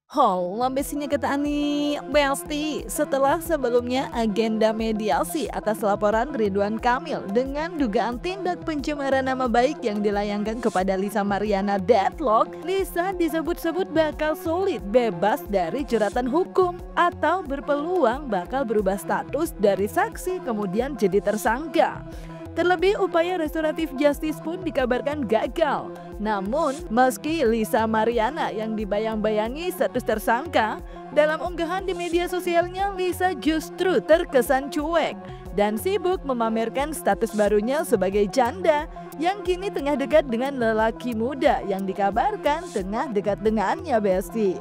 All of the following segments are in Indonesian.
Lambesinya kata Ani, Besti, setelah sebelumnya agenda mediasi atas laporan Ridwan Kamil dengan dugaan tindak pencemaran nama baik yang dilayangkan kepada Lisa Mariana Deadlock, Lisa disebut-sebut bakal sulit bebas dari jeratan hukum atau berpeluang bakal berubah status dari saksi kemudian jadi tersangka. Terlebih upaya restoratif justice pun dikabarkan gagal. Namun, meski Lisa Mariana yang dibayang-bayangi status tersangka, dalam unggahan di media sosialnya Lisa justru terkesan cuek dan sibuk memamerkan status barunya sebagai janda yang kini tengah dekat dengan lelaki muda yang dikabarkan tengah dekat dengannya, Besti.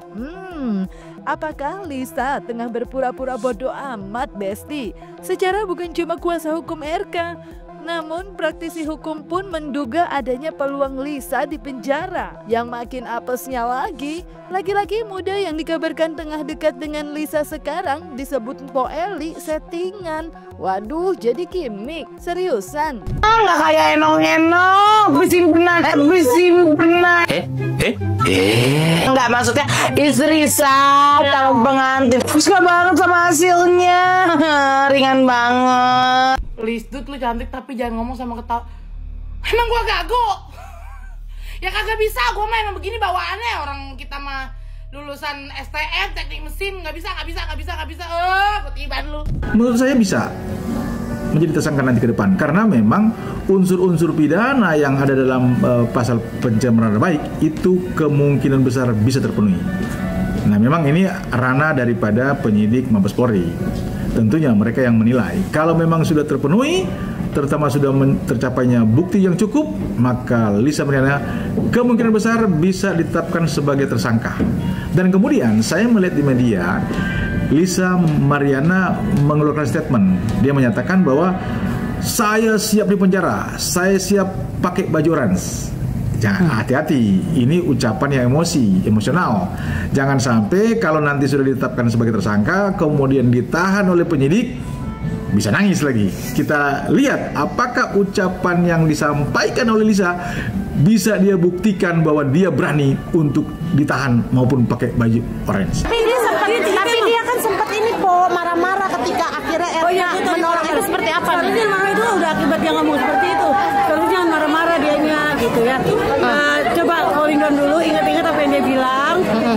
Apakah Lisa tengah berpura-pura bodoh amat, Besti? Secara bukan cuma kuasa hukum RK, namun praktisi hukum pun menduga adanya peluang Lisa di penjara. Yang makin apesnya lagi, laki-laki muda yang dikabarkan tengah dekat dengan Lisa sekarang disebut Po Eli settingan. Waduh, jadi gimmick? Seriusan? Nggak kayak enong-enong, bersimpenan. Nggak, maksudnya istri sah calon pengantin. Suka banget sama hasilnya, ringan banget. Please, Dut, lu cantik tapi jangan ngomong sama ketawa. Emang gua gago? Ya kagak bisa, gua mah emang begini bawaannya. Orang kita mah lulusan STM, teknik mesin, nggak bisa. Ketiban lu. Menurut saya bisa menjadi tersangka nanti ke depan, karena memang unsur-unsur pidana yang ada dalam pasal pencemaran nama baik itu kemungkinan besar bisa terpenuhi. Nah, memang ini ranah daripada penyidik Mabes Polri. Tentunya mereka yang menilai. Kalau memang sudah terpenuhi, terutama sudah tercapainya bukti yang cukup, maka Lisa Mariana kemungkinan besar bisa ditetapkan sebagai tersangka. Dan kemudian saya melihat di media, Lisa Mariana mengeluarkan statement. Dia menyatakan bahwa saya siap dipenjara, saya siap pakai baju orange. Jangan, hati-hati, ini ucapan yang emosional. Jangan sampai kalau nanti sudah ditetapkan sebagai tersangka, kemudian ditahan oleh penyidik, bisa nangis lagi. Kita lihat apakah ucapan yang disampaikan oleh Lisa bisa dia buktikan bahwa dia berani untuk ditahan maupun pakai baju orange. Tapi dia kan sempat ini Po marah-marah ketika akhirnya menolak itu seperti apa? Seharusnya marah itu udah akibat dia ngomong seperti itu. Seharusnya jangan marah-marah dianya gitu ya. Coba calling down dulu, ingat-ingat apa yang dia bilang.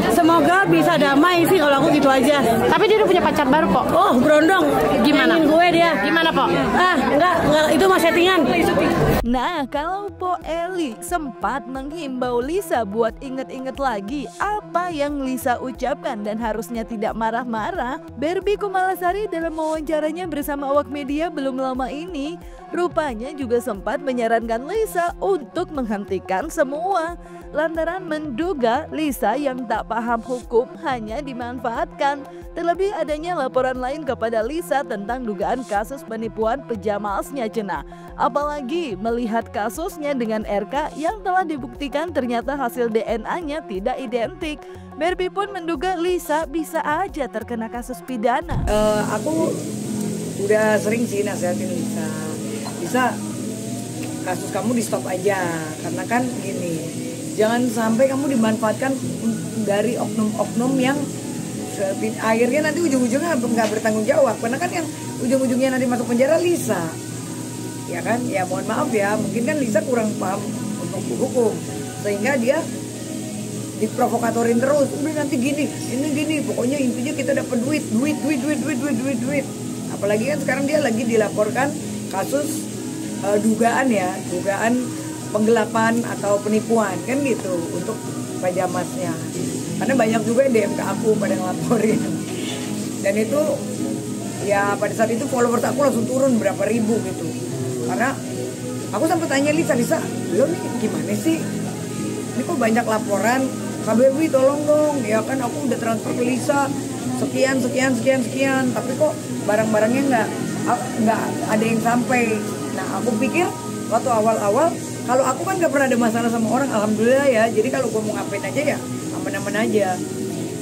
Semoga bisa damai sih kalau aku gitu aja. Tapi dia udah punya pacar baru kok. Oh, berondong. Gimana? Nyanyiin gue dia. Gimana Po? Enggak, itu mah settingan. Nah, kalau Po Eli sempat menghimbau Lisa buat inget-inget lagi apa yang Lisa ucapkan dan harusnya tidak marah-marah, Barbie Kumalasari dalam wawancaranya bersama awak media belum lama ini, rupanya juga sempat menyarankan Lisa untuk menghentikan semua. Lantaran menduga Lisa yang tak paham hukum hanya dimanfaatkan. Terlebih adanya laporan lain kepada Lisa tentang dugaan kasus penipuan pejamalsnya Cenah. Apalagi melihat kasusnya dengan RK yang telah dibuktikan ternyata hasil DNA-nya tidak identik. Barbie pun menduga Lisa bisa aja terkena kasus pidana. Aku udah sering sih nasihatin Lisa. Lisa, kasus kamu di stop aja. Karena kan gini, jangan sampai kamu dimanfaatkan dari oknum-oknum yang akhirnya nanti ujung-ujungnya nggak bertanggung jawab. Karena kan yang ujung-ujungnya nanti masuk penjara Lisa. Ya kan, ya mohon maaf ya, mungkin kan Lisa kurang paham untuk hukum. Sehingga dia diprovokatorin terus, udah nanti gini, ini gini, pokoknya intinya kita dapat duit. Apalagi kan sekarang dia lagi dilaporkan kasus dugaan penggelapan atau penipuan kan gitu untuk pajamasnya. Karena banyak juga yang DM ke aku pada ngelaporin. Dan itu ya pada saat itu followers aku langsung turun berapa ribu gitu. Karena aku sempat tanya Lisa, lo nih gimana sih? Ini kok banyak laporan, KBBI tolong dong, ya kan aku udah transfer ke Lisa sekian, tapi kok barang-barangnya nggak ada yang sampai. Nah aku pikir waktu awal-awal, kalau aku kan nggak pernah ada masalah sama orang, alhamdulillah ya. Jadi kalau gue mau ngapain aja ya aman-aman aja.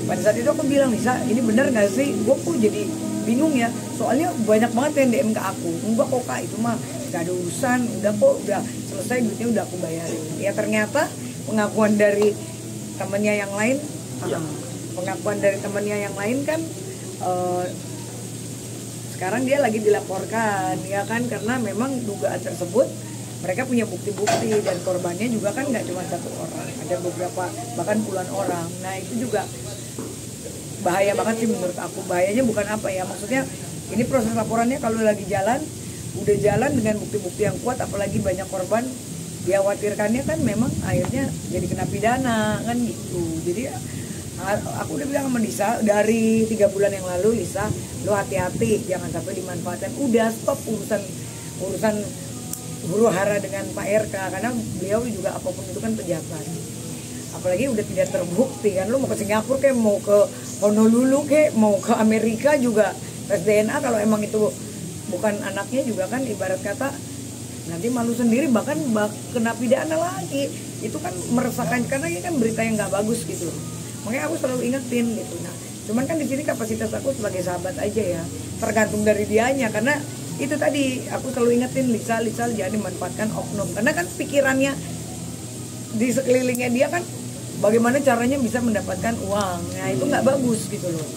Pada saat itu aku bilang, Lisa ini bener nggak sih? Gue kok jadi bingung ya, soalnya banyak banget yang DM ke aku. Enggak kok Kak, itu mah gak ada urusan, udah selesai, duitnya udah aku bayarin. Ya ternyata pengakuan dari temennya yang lain pengakuan dari temannya yang lain kan sekarang dia lagi dilaporkan ya kan, karena memang dugaan tersebut mereka punya bukti-bukti dan korbannya juga kan nggak cuma satu orang, ada beberapa bahkan puluhan orang. Nah itu juga bahaya banget sih menurut aku. Bahayanya bukan apa ya, maksudnya ini proses laporannya kalau lagi jalan, udah jalan dengan bukti-bukti yang kuat, apalagi banyak korban, dikhawatirkannya kan memang akhirnya jadi kena pidana kan gitu. Jadi aku udah bilang sama Lisa dari 3 bulan yang lalu, Lisa lo hati-hati jangan sampai dimanfaatkan, udah stop urusan huru hara dengan Pak RK, karena beliau juga apapun itu kan pejabat, apalagi udah tidak terbukti kan. Lo mau ke Singapura kayak mau ke Honolulu kayak mau ke Amerika juga tes DNA, kalau emang itu bukan anaknya juga kan ibarat kata nanti malu sendiri, bahkan kena pidana lagi. Itu kan meresahkan karena ini kan berita yang nggak bagus gitu. Makanya aku selalu ingetin gitu. Nah, cuman kan di sini kapasitas aku sebagai sahabat aja ya, tergantung dari dianya. Karena itu tadi aku selalu ingetin Lisa jangan dimanfaatkan oknum. Karena kan pikirannya di sekelilingnya dia kan bagaimana caranya bisa mendapatkan uang. Nah itu nggak bagus gitu loh.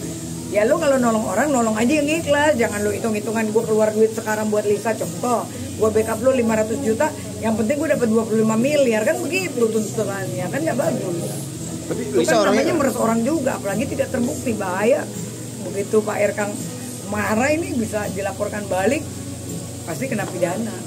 Ya lo kalau nolong orang, nolong aja yang ikhlas. Jangan lo hitung-hitungan gue keluar duit sekarang buat Lisa, contoh gue backup lo 500 juta, yang penting gue dapat 25 miliar, kan begitu tuntutannya, kan nggak bagus. Tapi itu Lisa kan namanya orangnya meres orang juga, apalagi tidak terbukti, bahaya. Begitu Pak RK marah ini bisa dilaporkan balik, pasti kena pidana.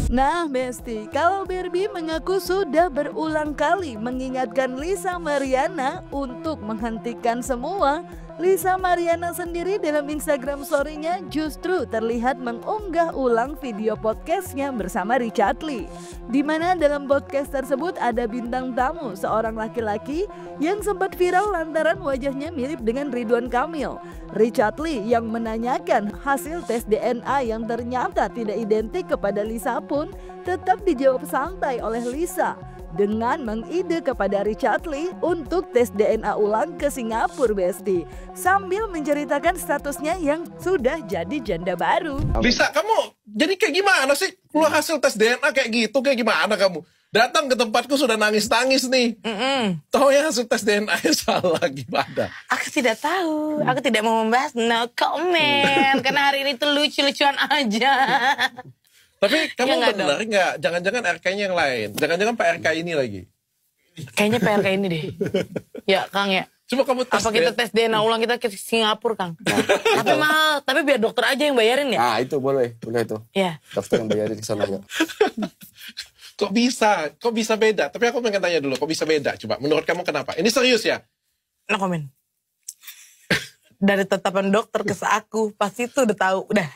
Nah Besti, kalau Barbie mengaku sudah berulang kali mengingatkan Lisa Mariana untuk menghentikan semua, Lisa Mariana sendiri dalam Instagram story-nya justru terlihat mengunggah ulang video podcastnya bersama Richard Lee, di mana dalam podcast tersebut ada bintang tamu seorang laki-laki yang sempat viral lantaran wajahnya mirip dengan Ridwan Kamil. Richard Lee yang menanyakan hasil tes DNA yang ternyata tidak identik kepada Lisa pun tetap dijawab santai oleh Lisa dengan mengide kepada Richard Lee untuk tes DNA ulang ke Singapura, Besti, sambil menceritakan statusnya yang sudah jadi janda baru. Lisa, kamu jadi kayak gimana sih? Keluar hasil tes DNA kayak gitu, kayak gimana kamu? Datang ke tempatku sudah nangis-nangis nih. Tahu ya hasil tes DNA salah gimana? Aku tidak tahu, aku tidak mau membahas, no comment, karena hari ini tuh lucu-lucuan aja. Tapi kamu Ya, benar nggak? Jangan-jangan RK-nya yang lain. Jangan-jangan Pak RK ini lagi. Kayaknya PRK ini deh. Ya Kang ya. Coba kamu tes. Apa kita tes DNA ulang, kita ke Singapura Kang? Tapi mahal, tapi biar dokter aja yang bayarin ya. Nah itu boleh itu. Ya. Dokter yang bayarin ke sana ya. Kok bisa beda? Tapi aku pengen tanya dulu, kok bisa beda? Coba, menurut kamu kenapa? Ini serius ya? No comment. Dari tetapan dokter ke aku, pasti itu udah tahu, udah.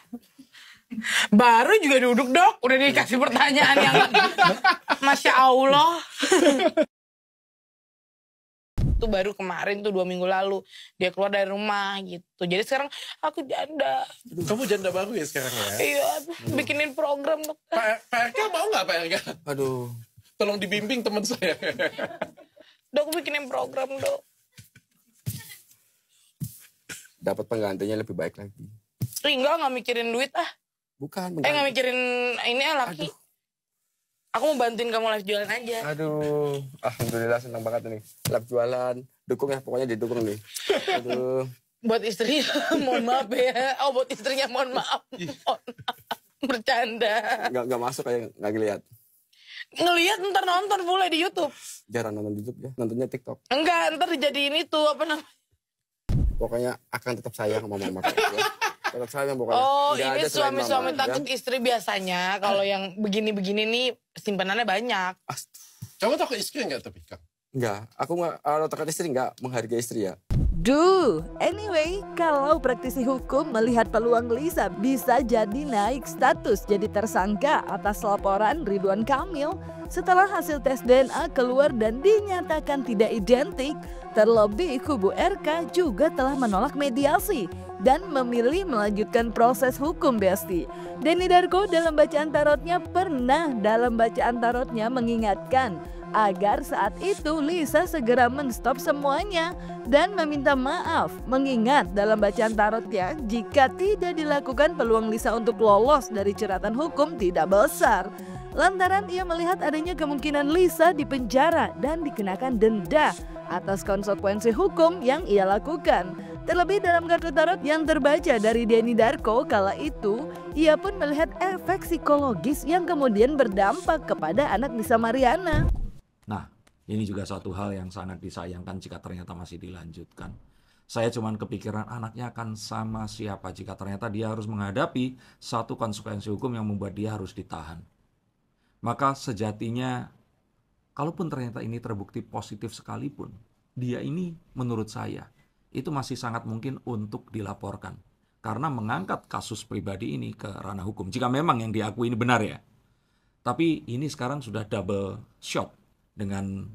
Baru juga duduk dok, udah dikasih pertanyaan yang Masya Allah. Itu baru kemarin tuh 2 minggu lalu dia keluar dari rumah gitu. Jadi sekarang aku janda. Kamu janda baru ya sekarang ya? Iya, bikinin program dok. Pak RK mau nggak Pak RK? Aduh. Tolong dibimbing teman saya. Dok bikinin program dok. Dapat penggantinya lebih baik lagi. Enggak mikirin duit ah. Bukan. Nggak mikirin ini laki. Aduh. Aku mau bantuin kamu live jualan aja. Aduh, alhamdulillah senang banget nih. Live jualan, dukung ya, pokoknya didukung nih. Aduh. Buat istrinya, mohon maaf ya. Oh, buat istrinya mohon maaf. Bercanda. Nggak masuk kayak nggak ngeliat. Ngeliat ntar nonton mulai di YouTube. Jarang nonton YouTube ya, nontonnya TikTok. Enggak, ntar dijadiin itu apa namanya? Pokoknya akan tetap sayang sama mama. Ya. Tetap sayang pokoknya. Oh, nggak ini suami-suami takut ya. istri biasanya. Kalau yang begini-begini nih simpanannya banyak. Kamu takut istri nggak tapi Kang? Enggak, aku nggak, kalau takut istri nggak menghargai istri ya. Anyway, kalau praktisi hukum melihat peluang Lisa bisa jadi naik status jadi tersangka atas laporan Ridwan Kamil setelah hasil tes DNA keluar dan dinyatakan tidak identik, terlebih kubu RK juga telah menolak mediasi dan memilih melanjutkan proses hukum, Besti. Denny Darko dalam bacaan tarotnya mengingatkan agar saat itu Lisa segera menstop semuanya dan meminta maaf, mengingat dalam bacaan tarotnya jika tidak dilakukan peluang Lisa untuk lolos dari jeratan hukum tidak besar. Lantaran ia melihat adanya kemungkinan Lisa dipenjara dan dikenakan denda atas konsekuensi hukum yang ia lakukan. Terlebih dalam kartu tarot yang terbaca dari Denny Darko kala itu, ia pun melihat efek psikologis yang kemudian berdampak kepada anak Lisa Mariana. Nah, ini juga suatu hal yang sangat disayangkan jika ternyata masih dilanjutkan. Saya cuman kepikiran anaknya akan sama siapa jika ternyata dia harus menghadapi satu konsekuensi hukum yang membuat dia harus ditahan. Maka sejatinya, kalaupun ternyata ini terbukti positif sekalipun, dia ini menurut saya, itu masih sangat mungkin untuk dilaporkan. Karena mengangkat kasus pribadi ini ke ranah hukum, jika memang yang diakui ini benar ya. Tapi ini sekarang sudah double shot dengan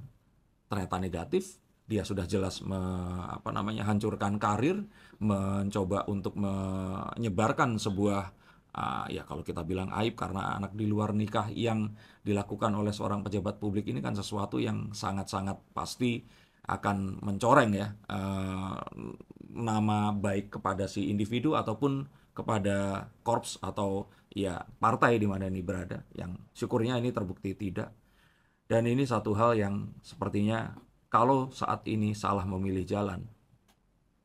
ternyata negatif. Dia sudah jelas hancurkan karir, mencoba untuk menyebarkan sebuah ya kalau kita bilang aib karena anak di luar nikah yang dilakukan oleh seorang pejabat publik ini kan sesuatu yang sangat-sangat pasti akan mencoreng ya nama baik kepada si individu ataupun kepada korps atau ya partai di mana ini berada, yang syukurnya ini terbukti tidak. Dan ini satu hal yang sepertinya kalau saat ini salah memilih jalan,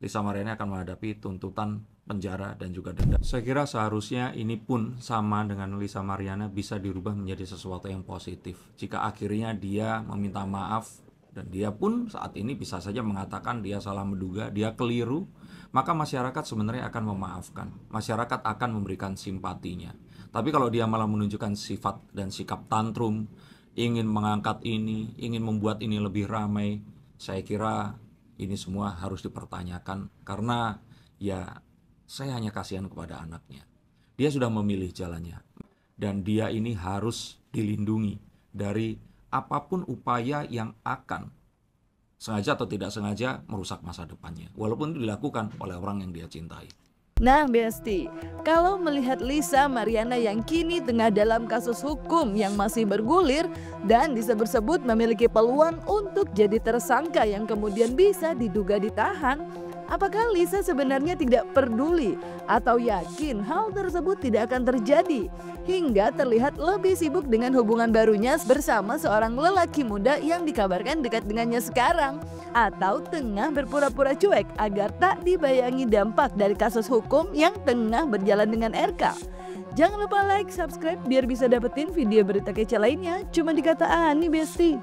Lisa Mariana akan menghadapi tuntutan penjara dan juga denda. Saya kira seharusnya ini pun sama dengan Lisa Mariana bisa dirubah menjadi sesuatu yang positif. Jika akhirnya dia meminta maaf dan dia pun saat ini bisa saja mengatakan dia salah menduga, dia keliru, maka masyarakat sebenarnya akan memaafkan. Masyarakat akan memberikan simpatinya. Tapi kalau dia malah menunjukkan sifat dan sikap tantrum, ingin mengangkat ini, ingin membuat ini lebih ramai, saya kira ini semua harus dipertanyakan. Karena ya saya hanya kasihan kepada anaknya. Dia sudah memilih jalannya. Dan dia ini harus dilindungi dari apapun upaya yang akan sengaja atau tidak sengaja merusak masa depannya. Walaupun itu dilakukan oleh orang yang dia cintai. Nah Besti, kalau melihat Lisa Mariana yang kini tengah dalam kasus hukum yang masih bergulir dan disebut-sebut memiliki peluang untuk jadi tersangka yang kemudian bisa diduga ditahan, apakah Lisa sebenarnya tidak peduli atau yakin hal tersebut tidak akan terjadi hingga terlihat lebih sibuk dengan hubungan barunya bersama seorang lelaki muda yang dikabarkan dekat dengannya sekarang, atau tengah berpura-pura cuek agar tak dibayangi dampak dari kasus hukum yang tengah berjalan dengan RK? Jangan lupa like, subscribe biar bisa dapetin video berita kece lainnya cuma di Kata Ani Besti.